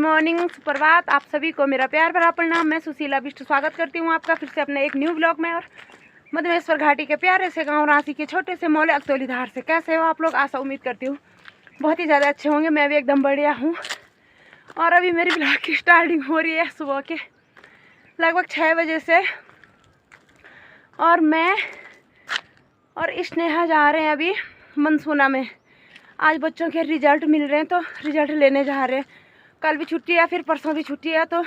Morning, सुप्रभात। आप सभी को मेरा प्यार भरा प्रणाम। मैं सुशीला बिष्ट स्वागत करती हूँ आपका फिर से अपने एक न्यू ब्लॉग में। और मधुमेश्वर घाटी के प्यारे से गांव रांची के छोटे से मोहल्ले अकतौली धार से कैसे हो आप लोग। आशा उम्मीद करती हूँ बहुत ही ज़्यादा अच्छे होंगे। मैं भी एकदम बढ़िया हूँ। और अभी मेरी ब्लॉग की स्टार्टिंग हो रही है सुबह के लगभग 6 बजे से। और मैं और स्नेहा जा रहे हैं अभी मनसूना में। आज बच्चों के रिजल्ट मिल रहे हैं तो रिजल्ट लेने जा रहे हैं। कल भी छुट्टी है, फिर परसों भी छुट्टी है, तो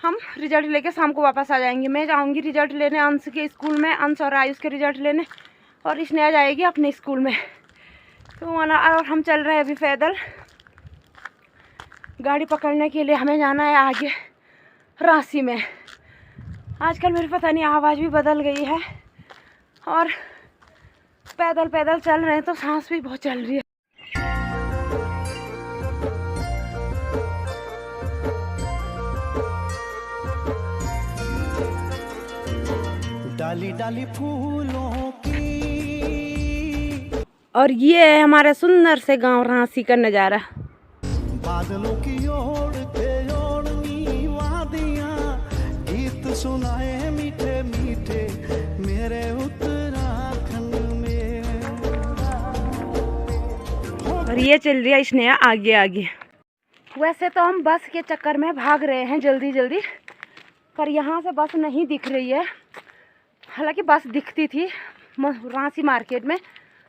हम रिजल्ट लेके शाम को वापस आ जाएंगे। मैं जाऊंगी रिजल्ट लेने अंश के स्कूल में, अंश और आयुष के रिजल्ट लेने, और स्नेहा जाएगी अपने स्कूल में। तो और हम चल रहे हैं अभी पैदल। गाड़ी पकड़ने के लिए हमें जाना है आगे रांची में। आजकल मेरी पता नहीं आवाज़ भी बदल गई है और पैदल पैदल चल रहे हैं तो सांस भी बहुत चल रही है। डाली डाली फूलों की। और ये है हमारे सुंदर से गांव रांची का नज़ारा। बादलों की ओढ़ते ओढ़नी वादियां, गीत सुनाए मीठे मीठे मेरे उत्तराखंड में। और ये चल रही है स्नेहा आगे आगे। वैसे तो हम बस के चक्कर में भाग रहे हैं जल्दी जल्दी, पर यहाँ से बस नहीं दिख रही है। हालांकि बस दिखती थी रांची मार्केट में,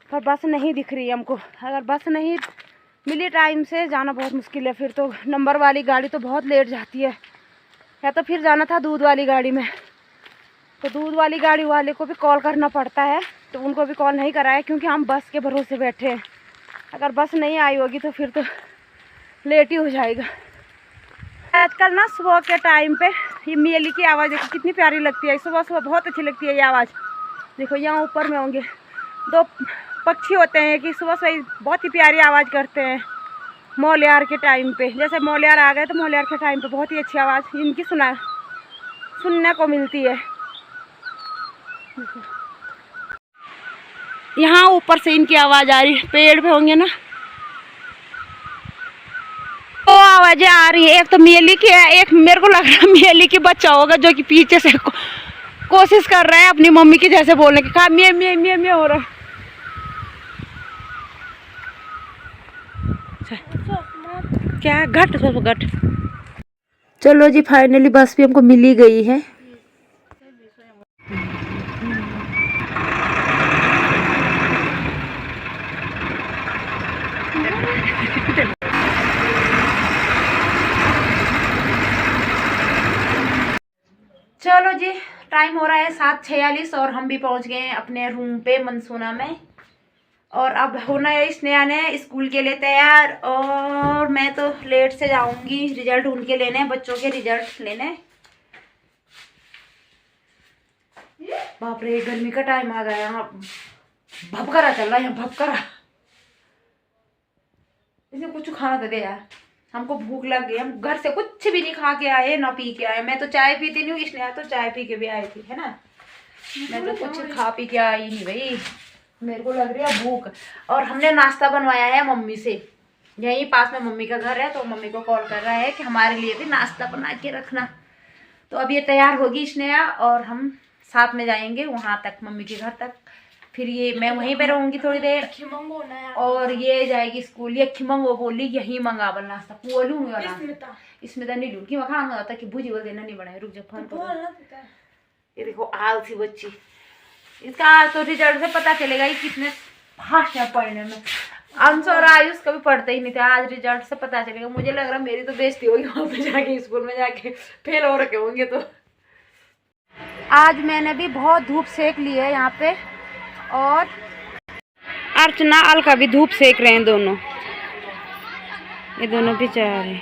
पर बस नहीं दिख रही है हमको। अगर बस नहीं मिली टाइम से जाना बहुत मुश्किल है। फिर तो नंबर वाली गाड़ी तो बहुत लेट जाती है, या तो फिर जाना था दूध वाली गाड़ी में। तो दूध वाली गाड़ी वाले को भी कॉल करना पड़ता है, तो उनको भी कॉल नहीं कराया क्योंकि हम बस के भरोसे बैठे हैं। अगर बस नहीं आई होगी तो फिर तो लेट ही हो जाएगा। आजकल ना सुबह के टाइम पे ये मेली की आवाज़ देखो कितनी प्यारी लगती है। सुबह सुबह बहुत अच्छी लगती है ये आवाज़। देखो यहाँ ऊपर में होंगे 2 पक्षी होते हैं कि सुबह सुबह बहुत ही प्यारी आवाज़ करते हैं मोलियार के टाइम पे। जैसे मोलियार आ गए तो मोलियार के टाइम पे बहुत ही अच्छी आवाज़ इनकी सुनने को मिलती है। यहाँ ऊपर से इनकी आवाज़ आ रही है, पेड़ पे होंगे ना तो आवाज़ें आ रही है। एक तो मेली की है, एक मेरे को लग रहा है मेली की बच्चा होगा जो कि पीछे से कोशिश कर रहा है अपनी मम्मी की जैसे बोलने की। कहा मिया मिया मिया मिया हो रहा है। क्या घट सब घट। चलो जी फाइनली बस भी हमको मिल ही गई है। चलो जी टाइम हो रहा है 7:46 और हम भी पहुंच गए हैं अपने रूम पे मनसूना में। और अब होना है स्नेहा ने स्कूल के लिए तैयार, और मैं तो लेट से जाऊंगी रिजल्ट उनके लेने, बच्चों के रिजल्ट लेने। बाप रे गर्मी का टाइम आ गया। यहाँ भपकरा चल रहा है, यहाँ भपकरा। इसे कुछ खाना दे दे यार, हमको भूख लग गई। हम घर से कुछ भी नहीं खा के आए ना पी के आए। मैं तो चाय पीती नहीं हूँ, स्नेहा तो चाय पी के भी आई थी, है ना। मैं तो कुछ खा पी के आई नहीं भाई, मेरे को लग रही है भूख। और हमने नाश्ता बनवाया है मम्मी से, यहीं पास में मम्मी का घर है, तो मम्मी को कॉल कर रहा है कि हमारे लिए भी नाश्ता बना के रखना। तो अब ये तैयार होगी स्नेहा और हम साथ में जाएंगे वहाँ तक, मम्मी के घर तक। फिर ये मैं वहीं पे रहूँगी थोड़ी देर, और ये जाएगी स्कूल। ये खिमंगो बोली यहीं मंगावल नाश्ता पोलू इसमें तो नहीं लूँ कि मखान होता कि भुजी बोल देना नहीं बनाए। रुक जा फोन कर। ये देखो आलसी बच्ची, इसका तो रिजल्ट से पता चलेगा कि कितने फास्ट है पढ़ने में। अंश और आयुष कभी पढ़ते ही नहीं थे, आज रिजल्ट से पता चलेगा। मुझे लग रहा मेरी तो बेइज्जती होगी वहाँ पे जाके, स्कूल में जाके फेल हो रखे होंगे। तो आज मैंने भी बहुत धूप सेक ली है यहाँ पे, और अर्चना अलका भी धूप सेक रहे हैं दोनों, ये दोनों बेचारे।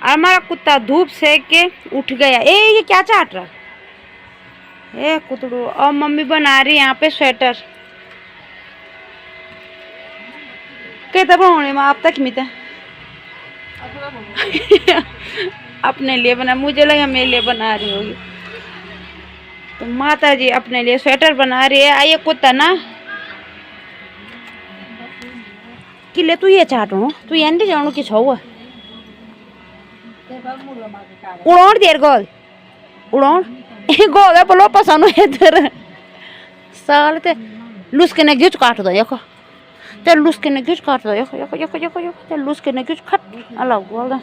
और हमारा कुत्ता धूप सेक के उठ गया। ये क्या चाट रहा ए कुतड़ू। और मम्मी बना रही है यहाँ पे स्वेटर। कहते बनाने में आप तक मिता अपने लिए बना, मुझे लगा मेरे लिए बना रही होगी। तो माता जी अपने लिए स्वेटर बना रही है। आइए कुत्ता ना कि ले तू ये चाटू तू एंडी जाणू कि छौ उड़ोण देर गोल उड़ोण गोल बोलो पसंद है इधर साल ते लुस्के ने गिच काट दो यको ते लुस्के ने गिच काट दो यको यको यको यको यको ते लुस्के ने गिच खट अलग बोल दे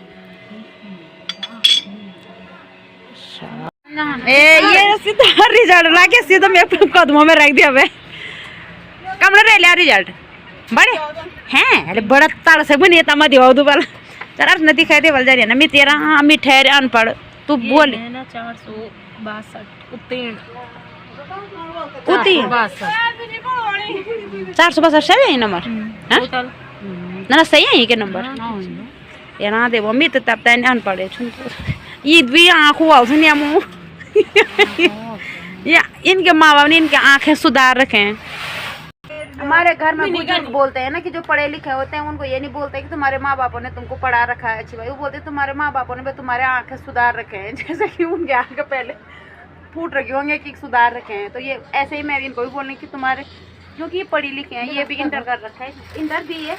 ए ये सीधा रिजल्ट लाके सीधा मैं कदमों में रख दिया मैं कमरा ले लिया रिजल्ट बड़े हैं अरे बड़ा ताल से बनी तमा दिवा दुबारा चल अर्थ नदी खाए दे बल जा रही है ना मैं तेरा हाँ मैं ठहरे अनपढ़ तू बोल 462 सही है नंबर ना सही है ये के नंबर ये ना दे मम्मी तो तब तक अनपढ़ है ये भी आँखों वाल सुनिया मुँह या इनके माँ बाप ने इनके आँखें सुधार रखे हैं। हमारे घर में बुजुर्ग बोलते हैं ना कि जो पढ़े लिखे होते हैं उनको ये नहीं बोलते कि तुम्हारे माँ बापों ने तुमको पढ़ा रखा है अच्छी भाई, वो बोलते तुम्हारे माँ बापों ने तुम्हारे आँखें सुधार रखे हैं जैसे कि उनके आँखें पहले फूट रखे होंगे कि सुधार रखे हैं। तो ये ऐसे ही मैं इनको भी बोलने की तुम्हारे क्योंकि ये पढ़ी लिखे हैं, ये भी इंटर कर रखा है, इंटर भी है,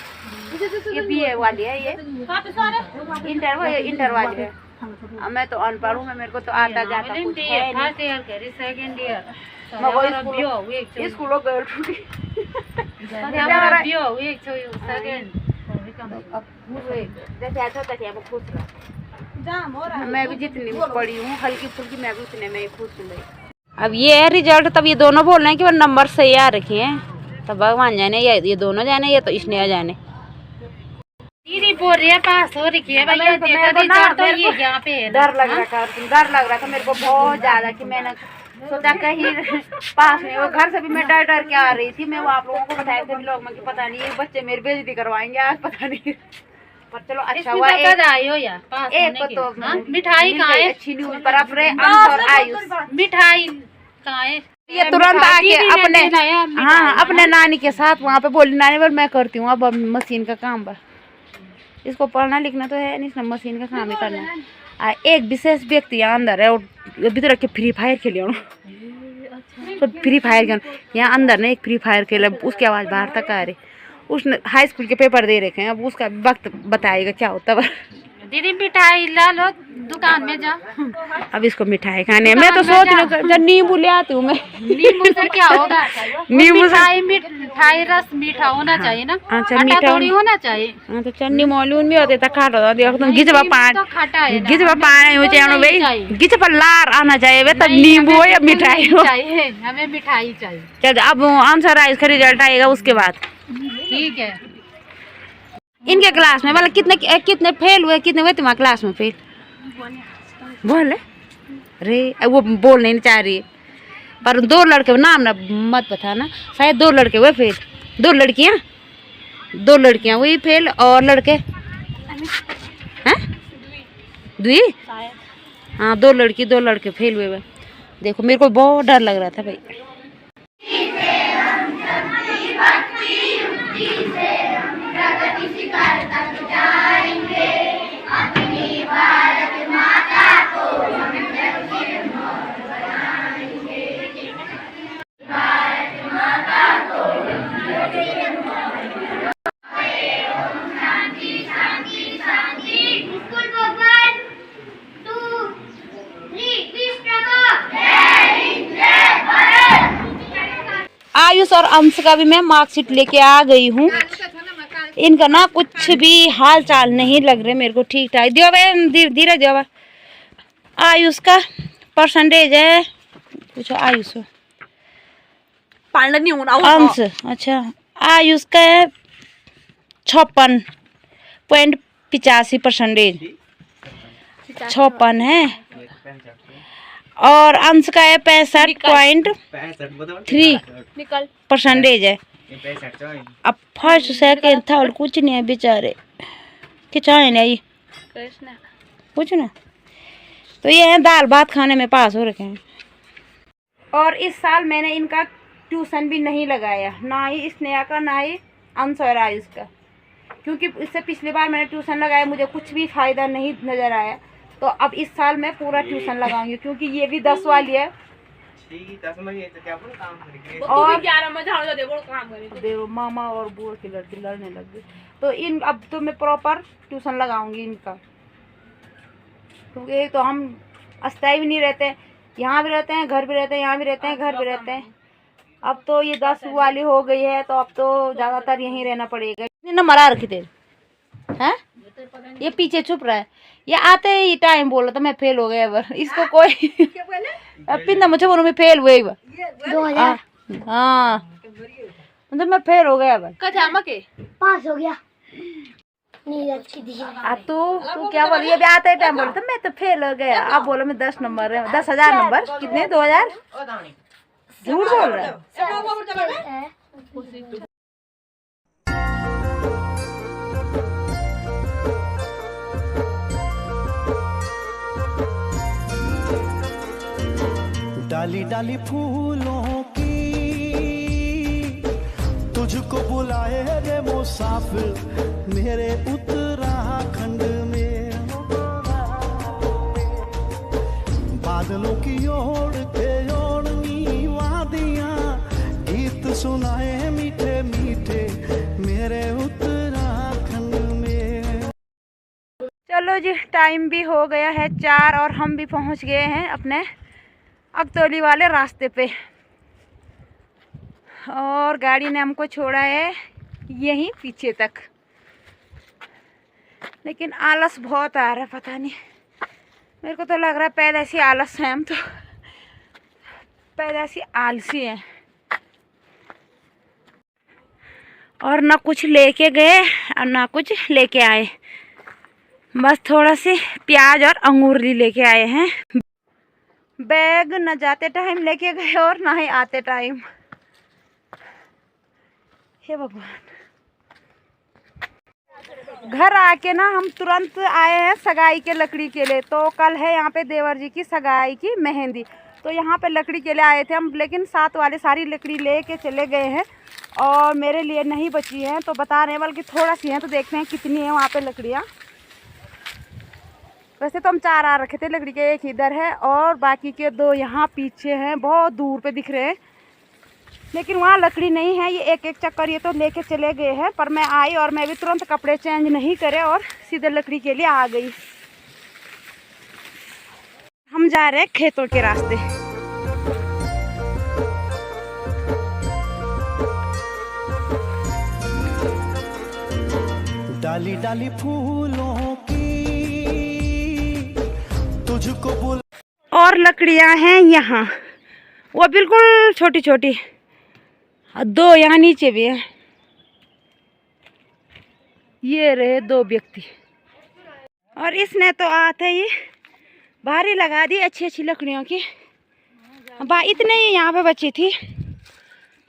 ये BA वाली है, ये इंटर वाली है। अब मैं तो अनपढ़ हूँ, मेरे को तो आता जाता कुछ है नहीं। स्कूलों गर्ल मैं भी जितनी पढ़ी हूँ हल्की फुल्की मैं भी उतने में खुश हूँ। अब ये है रिजल्ट, तब ये दोनों बोल रहे हैं कि वो नंबर सही आ रखे हैं, तब भगवान जाने या ये दोनों जाने या तो इसने जाने। दीदी बोल रही है पास हो रही है भैया, तो ये यहाँ पे है। डर लग रहा था मेरे को बहुत ज्यादा कि मैंने सोचा कहीं पास में, वो घर से भी मैं डर के आ रही थी। मैं वो आप लोगों को बताया था लोग में कि पता नहीं ये बच्चे मेरी बेइज्जती करवाएंगे आज, पता नहीं, पर चलो अच्छा हुआ। एक तो मिठाई कहाँ है? अच्छी न्यूज पर अपने और आयुष मिठाई कहाँ है? ये तुरंत आके अपने अपने नानी के साथ वहाँ पे बोली नानी पर मैं करती हूँ अब मशीन का काम बस, इसको पढ़ना लिखना तो है नहीं, इसने मशीन का काम ही करना है। एक विशेष व्यक्ति यहाँ अंदर है और भीतर रख के फ्री फायर खेलिए तो फ्री फायर यहाँ अंदर ने एक फ्री फायर खेला, उसकी आवाज़ बाहर तक आ रही। उसने हाई स्कूल के पेपर दे रखे हैं, अब उसका वक्त बताएगा क्या होता है। दीदी मिठाई ला लो दुकान में जा, अब इसको मिठाई खाने मैं तो सोच रही हूँ नींबू ले आती हूँ मैं। नींबू से क्या होगा? नींबू मिठाई रस मीठा होना चाहिए ना, अच्छा मीठा थोड़ी होना चाहिए। हाँ तो चन्नी मौलून भी होते तो खाटो देखो तुम गिजबा पानी हो जाए भाई, गिजबा लार आना चाहिए वे तब नींबू हो या मिठाई हो, हमें मिठाई चाहिए। चल अब आंसर आइस का रिजल्ट आएगा उसके बाद ठीक है। इनके क्लास में मतलब कितने फेल हुए, कितने हुए तुम्हारे क्लास में फेल? बोल रे वो बोल नहीं चाह रही, पर 2 लड़के नाम ना मत बता ना, शायद 2 लड़के हुए फेल, 2 लड़कियां हुई फेल और लड़के हैं 2 हाँ 2 लड़की 2 लड़के फेल हुए। देखो मेरे को बहुत डर लग रहा था भाई। आयुष और अंश का भी मैं मार्कशीट लेके आ गई हूँ। इनका ना कुछ भी हाल चाल नहीं लग रहे मेरे को ठीक ठाक। दियो भाई धीरे दियो भाई। आयुष का परसेंटेज है कुछ, आयुष अंश अच्छा आयुष का है 56.85% 56 है, और अंश का है 65.3% है। अब फर्स्ट सेकंड थर्ड कुछ नहीं है बेचारे, किचाए नहीं कुछ ना, तो ये है दाल भात खाने में पास हो रखे हैं। और इस साल मैंने इनका ट्यूशन भी नहीं लगाया, ना ही स्नेहा का ना ही अंश और आयुष का, क्योंकि इससे पिछली बार मैंने ट्यूशन लगाया मुझे कुछ भी फायदा नहीं नजर आया। तो अब इस साल मैं पूरा ट्यूशन लगाऊंगी, क्योंकि ये भी 10 वाली है और 11 में देखो मामा और बुआ की लड़की लड़ने लग गई। तो इन अब तो मैं प्रॉपर ट्यूशन लगाऊंगी इनका। क्योंकि एक तो हम अस्थाई भी नहीं रहते, यहाँ भी रहते हैं, घर भी रहते हैं, यहाँ भी रहते हैं, घर भी रहते हैं। अब तो ये 10 वाली हो गई है तो अब तो ज़्यादातर यहीं रहना पड़ेगा। इतने मरा रखी थे हैं, ये पीछे छुप रहा है, ये आते ही टाइम बोला तो मैं फेल हो गया बार इसको कोई अब पिंदा मुझे बोलो मैं फेल हुए 2000। हाँ मतलब मैं फेल हो गया बार के पास हो गया। नीरज की तू क्या बोली अभी आते ही टाइम बोला तो मैं तो फेल हो गया। अब बोलो मैं 10 नंबर है, 10,000 नंबर कितने 2000 झूठ बोल रहा है। डाली डाली फूलों की तुझको बुलाए रे मुसाफिर मेरे उत्तराखंड में। बादलों की ओर के ओढ़नी वादियां गीत सुनाए मीठे मीठे मेरे उत्तराखंड में। चलो जी टाइम भी हो गया है 4 और हम भी पहुंच गए हैं अपने अगतौली वाले रास्ते पे और गाड़ी ने हमको छोड़ा है यहीं पीछे तक। लेकिन आलस बहुत आ रहा है, पता नहीं मेरे को तो लग रहा है पैदा ऐसी आलस है, हम तो पैदा ऐसी आलसी हैं। और ना कुछ लेके गए और ना कुछ लेके आए, बस थोड़ा से प्याज और अंगूर लेके आए हैं। बैग न जाते टाइम लेके गए और ना ही आते टाइम। हे भगवान, घर आके ना हम तुरंत आए हैं सगाई के लकड़ी के लिए। तो कल है यहाँ पे देवर जी की सगाई की मेहंदी, तो यहाँ पे लकड़ी के लिए आए थे हम, लेकिन साथ वाले सारी लकड़ी लेके चले गए हैं और मेरे लिए नहीं बची है। तो बता रहे हैं बल्कि थोड़ा सी है, तो देखते हैं कितनी है वहाँ पे लकड़ियाँ। वैसे तो हम 4 आ रखे थे लकड़ी के, एक इधर है और बाकी के 2 यहाँ पीछे हैं, बहुत दूर पे दिख रहे हैं, लेकिन वहाँ लकड़ी नहीं है। ये एक एक चक्कर ये तो लेके चले गए हैं। पर मैं आई और मैं भी तुरंत कपड़े चेंज नहीं करे और सीधे लकड़ी के लिए आ गई। हम जा रहे हैं खेतों के रास्ते। डाली डाली फूलों की तुझको बुला। और लकड़ियां हैं यहाँ, वो बिल्कुल छोटी छोटी, 2 यहाँ नीचे भी है। ये रहे 2 व्यक्ति और इसने तो आते ही भारी लगा दी अच्छी अच्छी लकड़ियों की। इतने ही यहाँ पे बची थी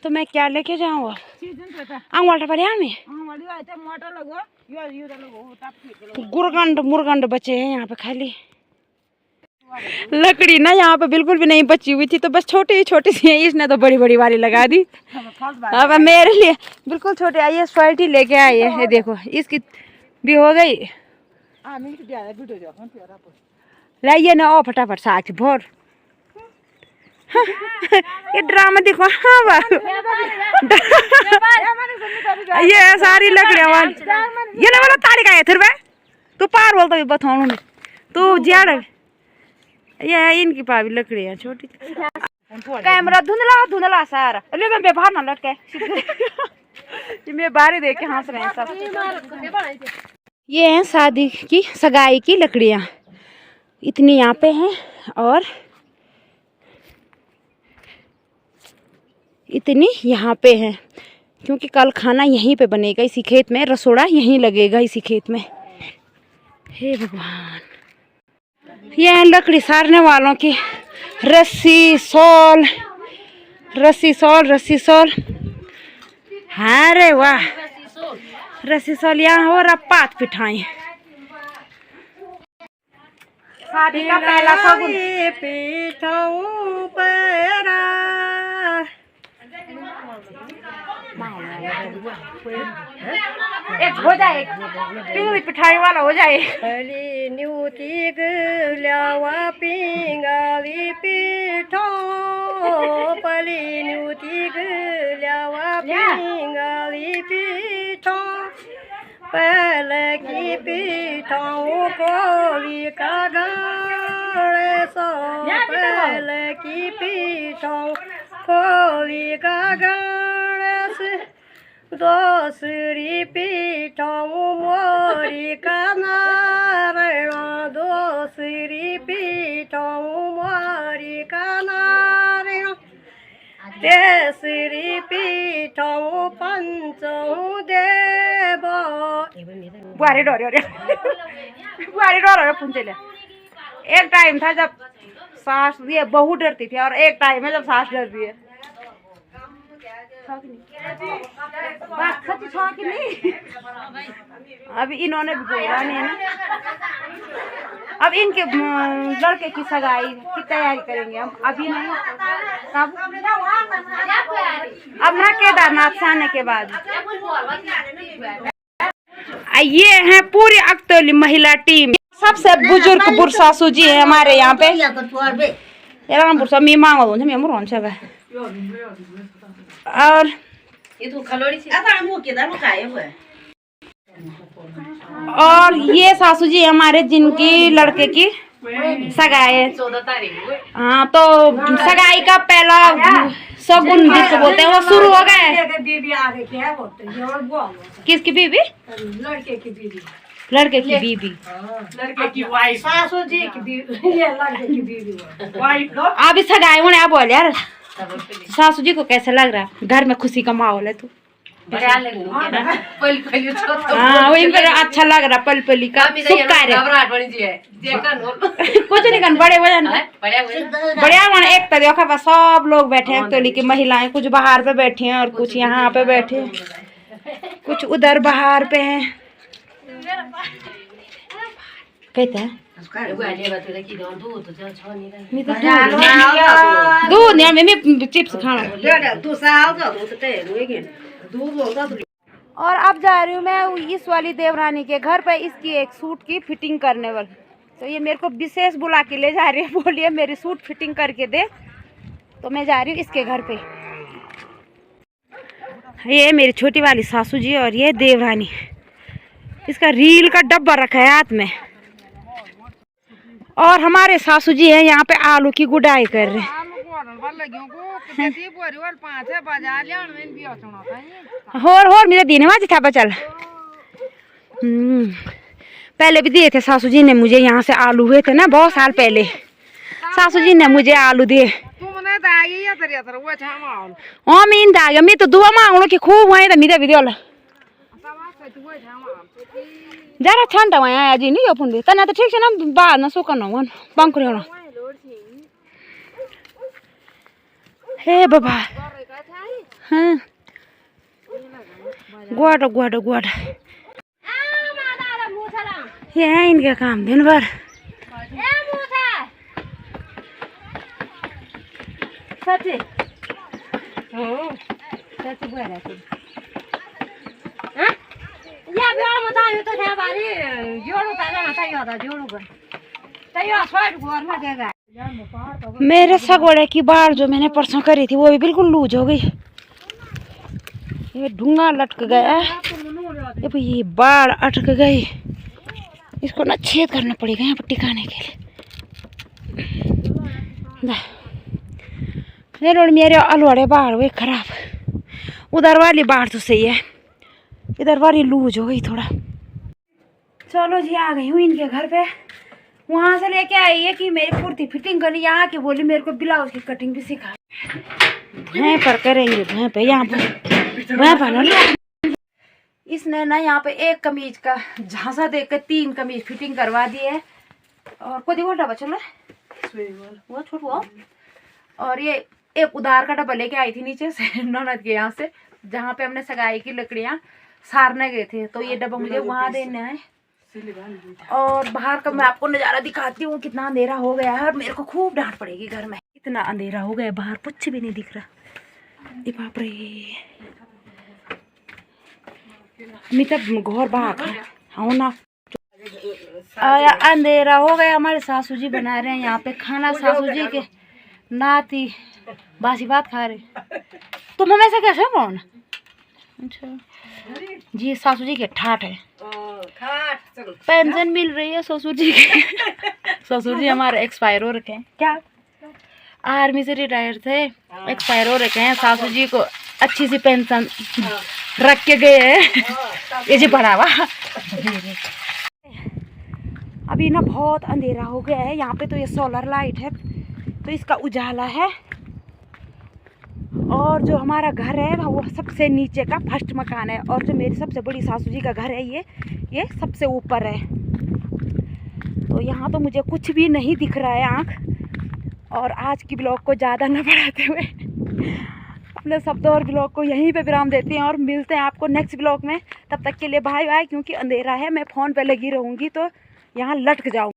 तो मैं क्या लेके जाऊँगा वाटर पर यहाँ में गुरगंड मुरगंड बचे हैं यहाँ पे खाली। लकड़ी ना यहाँ पे बिल्कुल भी नहीं बची हुई थी, तो बस छोटी छोटी सी है, इसने तो बड़ी बड़ी वाली लगा दी। अब मेरे लिए बिल्कुल छोटे आई है, स्वेल्टी लेके आई है, ये देखो इसकी भी हो गई। लाइए ना ओ फटाफट साग भोर। हाँ, ये ड्रामा देखो। हाँ ये सारी लकड़ियाँ ये ना वाला ताड़ी का है फिर वे तू पार बोलता भी बताऊँ तू ज्यादा ये इनकी पावी लकड़ियाँ छोटी। कैमरा धुंधला धुंधला सारा, अरे मैं बाहर ना लटके ये मैं बाहर देख के हंस रहे हैं सब। ये हैं शादी की सगाई की लकड़ियाँ, इतनी यहाँ पे हैं और इतनी यहाँ पे हैं, क्योंकि कल खाना यहीं पे बनेगा इसी खेत में, रसोड़ा यहीं लगेगा इसी खेत में। हे भगवान, ये है लकड़ी सारने वालों की रस्सी सॉल, रस्सी सॉल, रस्सी सॉल। हाँ रे वाह, रस्सी सॉल यहाँ और अब पात पिठाएं। शादी का पहला शगुन एक हो जाए, पिंगली पिठाई वाला हो जाए। पली न्यूती गल्यावा पिंगाली पिठो, पली न्यूती गल्यावा पिंगाली पिठो, पहले की पिठाओं को का की पीठों खोली का गणेश दूसरी पीठों मोरी का नारायण दूसरी पीठों मोरी का नारायण तेसरी पीठों पंचों देव बुआरी डोर पुंचले। एक टाइम था जब सास ये बहू डरती थी और एक टाइम है जब सास डर रही है। बात सच छा कि नहीं? अभी इन्होंने भी बोला नहीं है ना। अब इनके लड़के की सगाई की तैयारी करेंगे हम, अभी नहीं। तब अब ना केदारनाथ से आने के बाद। ये है पूरी अख्तौली महिला टीम। सबसे बुजुर्ग बुरसासू जी है हमारे यहाँ पे। बुरसा मी मांगो और ये सासू जी हमारे जिनकी लड़के की सगाई है। 14 तारीख। हाँ तो सगाई का पहला शगुन जिसको बोलते हैं वो शुरू हो गए। किसकी बीबी? लड़के की बीबी। लड़के की बीबी, लड़के की वाइफ, सासू जी की बीबी, ये लड़के की बीबी वाइफ। अभी सगाई होने आप बोल यार सासू जी को कैसा लग रहा है? घर में खुशी का माहौल है तू? हाँ वही अच्छा लग रहा पल पली का कुछ नहीं कर बड़े वजन बढ़िया मन। एक तो देखा बस सब लोग बैठे हैं अख्तौली की महिलाएं, कुछ बाहर पे बैठी हैं और कुछ यहाँ पे बैठे, कुछ उधर बाहर पे हैं। कहते हैं दूध नहीं मैं चिप्स खाना। और अब जा रही हूँ मैं इस वाली देवरानी के घर पे इसकी एक सूट की फिटिंग करने वाली। तो ये मेरे को विशेष बुला के ले जा रही है, बोलिए मेरी सूट फिटिंग करके दे। तो मैं जा रही हूँ इसके घर पे। ये मेरी छोटी वाली सासू जी और ये देवरानी। इसका रील का डब्बा रखा है हाथ में। और हमारे सासू जी है यहाँ पे आलू की गुड़ाई कर रहे हैं। होर मेरा दिन में था बचल। पहले भी दिए थे सासू जी ने मुझे, यहाँ से आलू हुए थे ना बहुत साल पहले। सासू जी ने मुझे आलू दिए। मीन दागे मैं तो दुआ मांगो कि खूब हुआ तो मिले भी दियो जरा ठंडा वहाँ आया जी नहीं पुंडी तना तो ठीक है ना बाद ना सुकन हो पंखुरी होना। हे बाबा हाँ गुआडो गुआडो गुआडो ये है इनके काम दिन भर। सच्ची सच्ची बुआ रहती मेरे सगोड़े की बाढ़ जो मैंने परसों करी थी वो भी बिल्कुल लूज हो गई। ये ढूंगा लटक गया, ये बाढ़ अटक गई। इसको ना छेद करना पड़ेगा यहाँ पर टिकाने के लिए। मेरे अलवाड़े बाढ़ हुए खराब। उधर वाली बाढ़ तो सही है, इधर वाली लूज हो गई थोड़ा। चलो जी आ गई हूँ इनके घर पे। वहाँ से लेके आई है कि मेरी कुर्ती फिटिंग करनी, यहाँ के बोली मेरे को ब्लाउज की कटिंग भी सिखा। वहीं पर करेंगे वहीं पे, यहाँ पर वहीं पर। इसने ना यहाँ पे एक कमीज का झांसा देकर 3 कमीज फिटिंग करवा दी है। और कोई देखो डब्बा चल रहा है वो छोटू। और ये एक उधार का डब्बा लेके आई थी नीचे से ननद के यहाँ से, जहाँ पे हमने सगाई की लकड़ियाँ सारने गए थे। तो ये डब्बा मुझे वहाँ देना है। और बाहर का मैं आपको नज़ारा दिखाती हूँ, कितना अंधेरा हो गया है और मेरे को खूब डांट पड़ेगी घर में। इतना अंधेरा हो गया बाहर कुछ भी नहीं दिख रहा। ये बाप रे मैं तब घर बाहर हाँ ना आया अंधेरा हो गया। हमारे सासू जी बना रहे हैं यहाँ पे खाना। सासू जी के नाती बासी बात खा रहे। तुम हमेशा कैसे कौन? अच्छा जी सासू जी के ठाठ है, पेंशन मिल रही है ससुर जी की। ससुर जी हमारे एक्सपायर हो रखे हैं क्या। आर्मी से रिटायर थे, एक्सपायर हो रखे हैं। सासू जी को अच्छी सी पेंशन रख के गए हैं, ये जी बढ़ावा। अभी ना बहुत अंधेरा हो गया है यहाँ पे, तो ये सोलर लाइट है तो इसका उजाला है। और जो हमारा घर है वो सबसे नीचे का फर्स्ट मकान है, और जो मेरी सबसे बड़ी सासू जी का घर है ये सबसे ऊपर है। तो यहाँ तो मुझे कुछ भी नहीं दिख रहा है आँख। और आज की ब्लॉग को ज़्यादा न बढ़ाते हुए अपने शब्दों और ब्लॉग को यहीं पे विराम देते हैं, और मिलते हैं आपको नेक्स्ट ब्लॉग में। तब तक के लिए बाय बाय, क्योंकि अंधेरा है, मैं फ़ोन पे लगी रहूँगी तो यहाँ लटक जाऊँ।